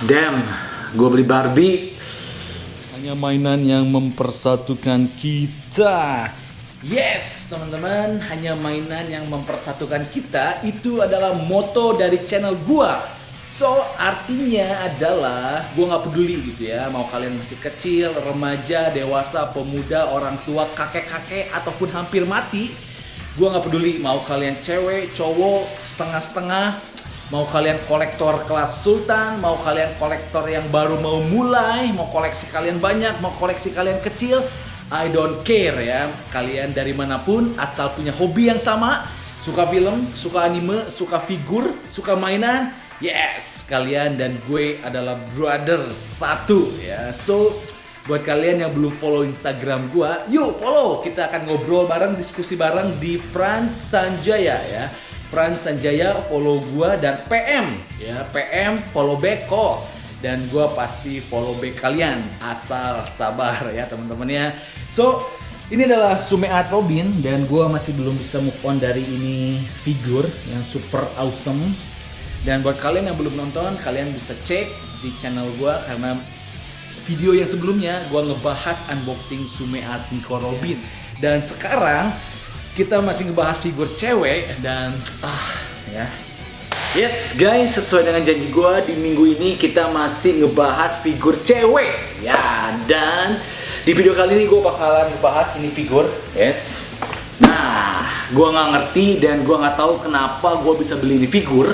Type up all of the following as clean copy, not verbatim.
Damn, gue beli Barbie. Hanya mainan yang mempersatukan kita. Yes, teman-teman, hanya mainan yang mempersatukan kita. Itu adalah moto dari channel gua. So, artinya adalah gua nggak peduli gitu ya, mau kalian masih kecil, remaja, dewasa, pemuda, orang tua, kakek-kakek, ataupun hampir mati. Gua nggak peduli mau kalian cewek, cowok, setengah-setengah, mau kalian kolektor kelas sultan, mau kalian kolektor yang baru mau mulai, mau koleksi kalian banyak, mau koleksi kalian kecil, I don't care ya. Kalian dari manapun, asal punya hobi yang sama, suka film, suka anime, suka figur, suka mainan, yes, kalian dan gue adalah brother satu ya. So, buat kalian yang belum follow Instagram gua, yuk follow. Kita akan ngobrol bareng, diskusi bareng di Frans Sanjaya ya. Frans Sanjaya, follow gua, dan PM ya, PM follow back kok. Dan gua pasti follow back kalian, asal sabar ya teman-teman ya. So, ini adalah Sume Art Robin dan gua masih belum bisa move on dari ini figur yang super awesome. Dan buat kalian yang belum nonton, kalian bisa cek di channel gua karena video yang sebelumnya gua ngebahas unboxing Sume Art Nico Robin. Dan sekarang kita masih ngebahas figur cewek dan ya. Yes guys, sesuai dengan janji gue, di minggu ini kita masih ngebahas figur cewek ya. Dan di video kali ini gue bakalan ngebahas ini figur. Yes. Nah, gue nggak ngerti dan gue nggak tahu kenapa gue bisa beli ini figur.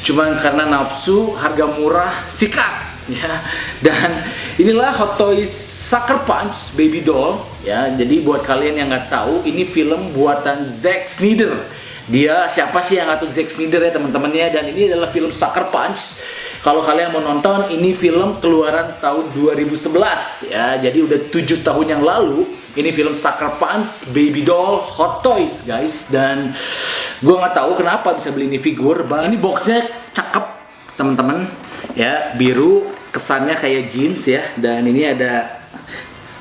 Cuman karena nafsu, harga murah, sikat ya. Dan inilah Hot Toys Sucker Punch Baby Doll ya. Jadi buat kalian yang nggak tahu, ini film buatan Zack Snyder. Dia siapa sih yang nggak tahu Zack Snyder ya teman-teman ya. Dan ini adalah film Sucker Punch. Kalau kalian mau nonton, ini film keluaran tahun 2011 ya. Jadi udah 7 tahun yang lalu. Ini film Sucker Punch Baby Doll Hot Toys guys. Dan gue nggak tahu kenapa bisa beli ini figur. Ini boxnya cakep teman-teman ya, biru, kesannya kayak jeans ya. Dan ini ada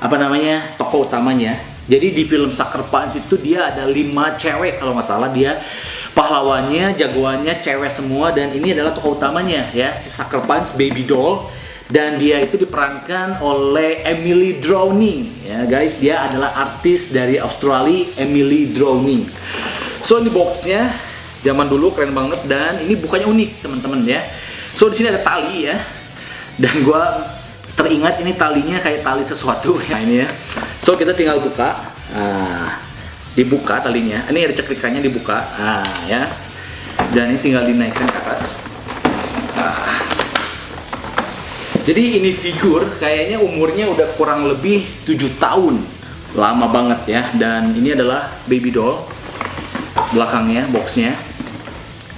apa namanya, tokoh utamanya. Jadi di film Sucker Punch itu dia ada 5 cewek kalau nggak salah. Dia pahlawannya, jagoannya cewek semua. Dan ini adalah tokoh utamanya ya, si Sucker Punch Baby Doll. Dan dia itu diperankan oleh Emily Drowning ya guys. Dia adalah artis dari Australia, Emily Drowning. So ini boxnya zaman dulu keren banget dan ini bukannya unik teman-teman ya. So di sini ada tali ya. Dan gua teringat ini talinya kayak tali sesuatu ya ini ya. So kita tinggal buka. Dibuka talinya. Ini ada cekrikannya, dibuka. Ya. Dan ini tinggal dinaikkan ke atas. Jadi ini figur kayaknya umurnya udah kurang lebih 7 tahun. Lama banget ya. Dan ini adalah baby doll. Belakangnya, boxnya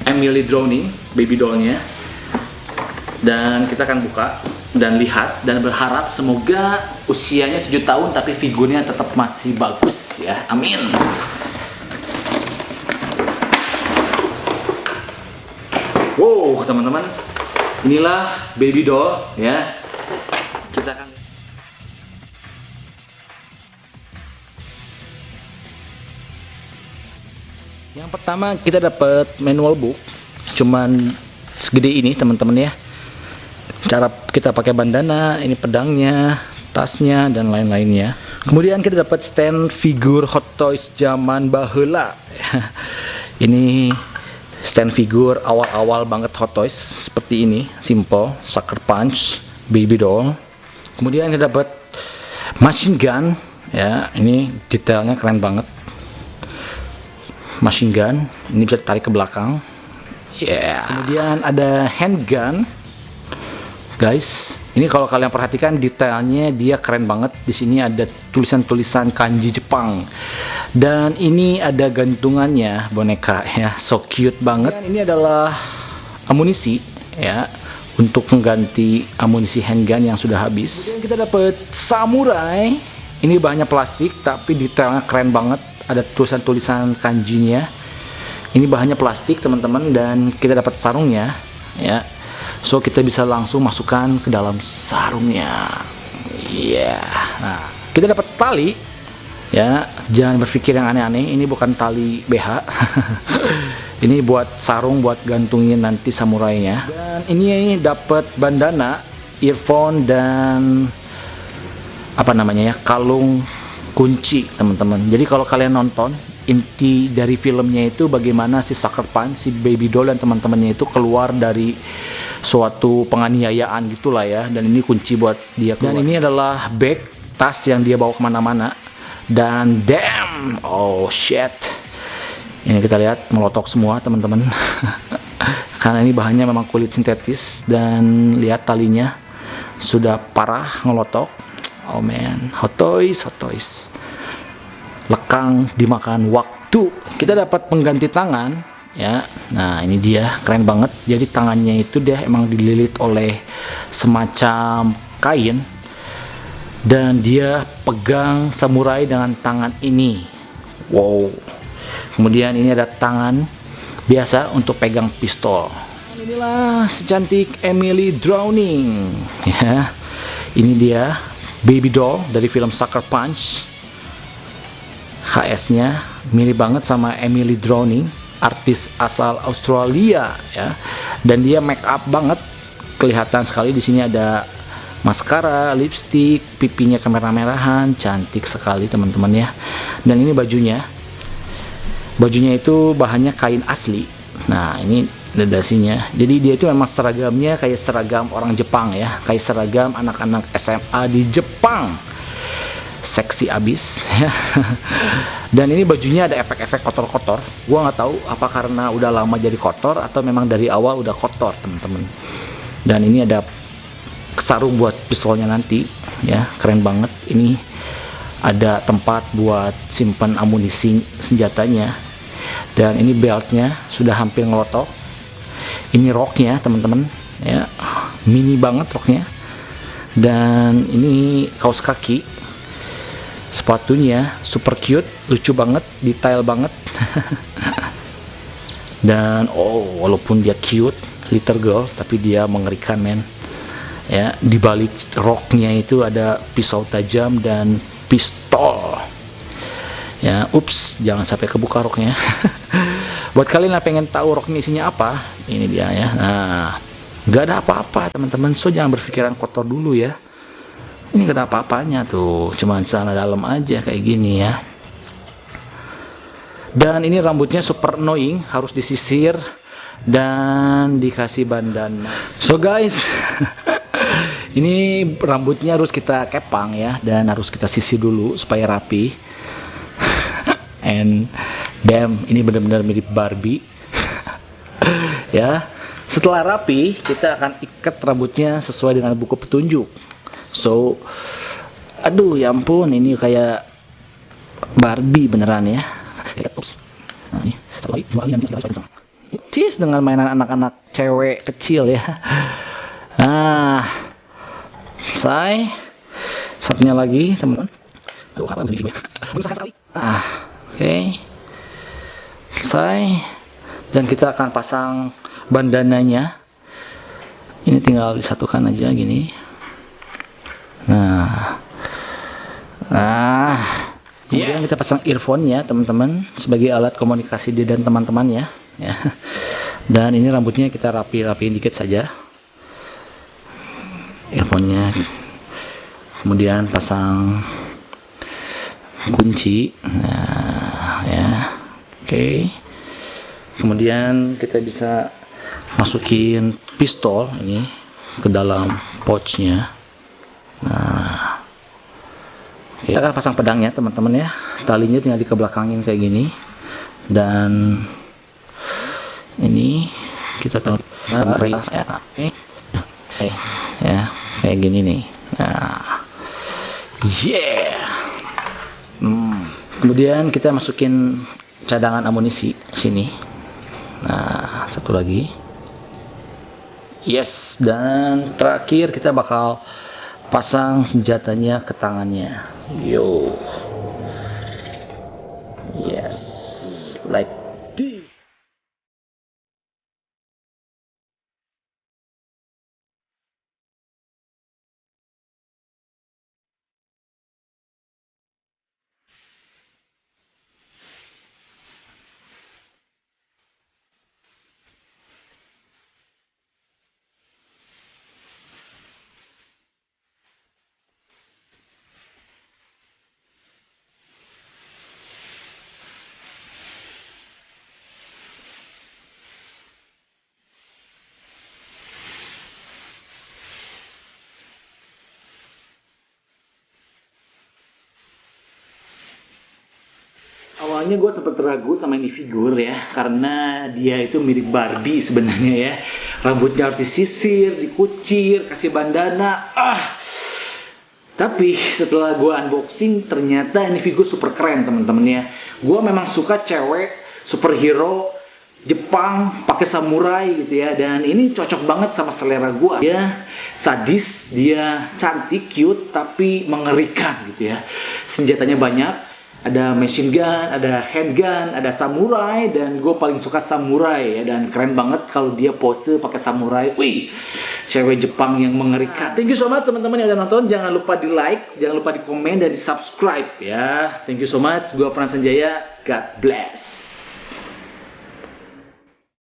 Emily Drowning, baby dollnya. Dan kita akan buka dan lihat dan berharap semoga usianya 7 tahun tapi figurnya tetap masih bagus ya. Amin. Wow teman-teman, inilah baby doll ya. Kita akan yang pertama kita dapat manual book, cuman segede ini teman-teman ya. Cara kita pakai bandana, ini pedangnya, tasnya dan lain-lainnya. Kemudian kita dapat stand figur Hot Toys zaman baheula. Ini stand figur awal-awal banget Hot Toys seperti ini, simple, Sucker Punch, Baby Doll. Kemudian kita dapat machine gun, ya, ini detailnya keren banget. Machine gun, ini bisa ditarik ke belakang. Yeah. Kemudian ada handgun, guys. Ini kalau kalian perhatikan detailnya dia keren banget. Di sini ada tulisan-tulisan kanji Jepang. Dan ini ada gantungannya boneka ya, so cute banget. Dan ini adalah amunisi ya, untuk mengganti amunisi handgun yang sudah habis. Kemudian kita dapat samurai. Ini bahannya plastik tapi detailnya keren banget. Ada tulisan-tulisan kanjinya. Ini bahannya plastik teman-teman dan kita dapat sarungnya ya. So kita bisa langsung masukkan ke dalam sarungnya. Iya. Yeah. Nah, kita dapat tali Ya, jangan berpikir yang aneh-aneh. Ini bukan tali BH. Ini buat sarung, buat gantungin nanti samurainya. Dan ini dapat bandana, earphone, dan apa namanya ya, kalung kunci, teman-teman. Jadi kalau kalian nonton, inti dari filmnya itu bagaimana si Sucker Punch, si Baby Doll dan teman-temannya itu keluar dari suatu penganiayaan gitulah ya. Dan ini kunci buat dia keluar. Dan ini adalah bag, tas yang dia bawa kemana-mana. Dan damn, oh shit, ini kita lihat melotok semua, teman-teman. Karena ini bahannya memang kulit sintetis, dan lihat talinya sudah parah ngelotok. Oh man, hot toys, lekang dimakan waktu. Kita dapat pengganti tangan ya. Nah, ini dia, keren banget. Jadi tangannya itu dia emang dililit oleh semacam kain, dan dia pegang samurai dengan tangan ini. Wow. Kemudian ini ada tangan biasa untuk pegang pistol. Inilah secantik Emily Browning ya. Ini dia Baby Doll dari film Sucker Punch. HS-nya mirip banget sama Emily Browning, artis asal Australia ya. Dan dia make up banget, kelihatan sekali. Di sini ada maskara, lipstick, pipinya kemerah-merahan, cantik sekali teman-teman ya. Dan ini bajunya itu bahannya kain asli. Nah, ini dasinya. Jadi dia itu memang seragamnya kayak seragam orang Jepang ya, kayak seragam anak-anak SMA di Jepang. Seksi abis ya. Dan ini bajunya ada efek-efek kotor-kotor. Gua nggak tahu apa karena udah lama jadi kotor atau memang dari awal udah kotor, teman-teman. Dan ini ada sarung buat pistolnya nanti ya, keren banget. Ini ada tempat buat simpan amunisi senjatanya. Dan ini beltnya sudah hampir ngelotok. Ini roknya, teman-teman ya, mini banget roknya. Dan ini kaos kaki, sepatunya super cute, lucu banget, detail banget. Dan oh, walaupun dia cute little girl, tapi dia mengerikan, men. Ya, di balik roknya itu ada pisau tajam dan pistol. Ya, ups, jangan sampai kebuka roknya. Buat kalian yang pengen tahu roknya isinya apa, ini dia ya. Nah, nggak ada apa-apa, teman-teman. So jangan berpikiran kotor dulu ya. Ini nggak ada apa-apanya tuh, cuman celana dalam aja kayak gini ya. Dan ini rambutnya super annoying, harus disisir dan dikasih bandana. So guys, ini rambutnya harus kita kepang ya, dan harus kita sisir dulu supaya rapi. And damn, ini benar-benar mirip Barbie. Ya, setelah rapi kita akan ikat rambutnya sesuai dengan buku petunjuk. So, aduh ya ampun, ini kayak Barbie beneran ya. Nah, ini tis dengan mainan anak-anak cewek kecil ya. Nah, selesai. Satunya lagi, teman-teman. Aduh, apa begini? Oke. Selesai. Dan kita akan pasang bandananya. Ini tinggal disatukan aja gini. Kemudian kita pasang earphone-nya, teman-teman, sebagai alat komunikasi dia dan teman-teman ya. Dan ini rambutnya kita rapi-rapiin dikit saja. Earphone-nya. Kemudian pasang kunci. Nah, ya. Oke. Kemudian kita bisa masukin pistol ini ke dalam pouch-nya. Nah, kita akan pasang pedangnya, teman-teman ya. Talinya tinggal dikebelakangin kayak gini. Dan ini kita taruh ya, kayak gini nih. Nah, yeah. Kemudian kita masukin cadangan amunisi sini. Nah, satu lagi. Yes, dan terakhir kita bakal pasang senjatanya ke tangannya. Yo. Yes, like this. Awalnya gue sempet ragu sama ini figur ya, karena dia itu mirip Barbie sebenarnya ya. Rambutnya harus disisir, dikucir, kasih bandana. Tapi setelah gue unboxing, ternyata ini figur super keren teman-teman ya. Gue memang suka cewek superhero Jepang pakai samurai gitu ya, dan ini cocok banget sama selera gue. Dia sadis, dia cantik, cute, tapi mengerikan gitu ya. Senjatanya banyak, ada machine gun, ada handgun, ada samurai, dan gue paling suka samurai ya, dan keren banget kalau dia pose pakai samurai. Wih, cewek Jepang yang mengerikan. Thank you so much teman-teman yang udah nonton. Jangan lupa di like, jangan lupa di komen dan di subscribe ya. Thank you so much. Gue Pran Sanjaya. God bless.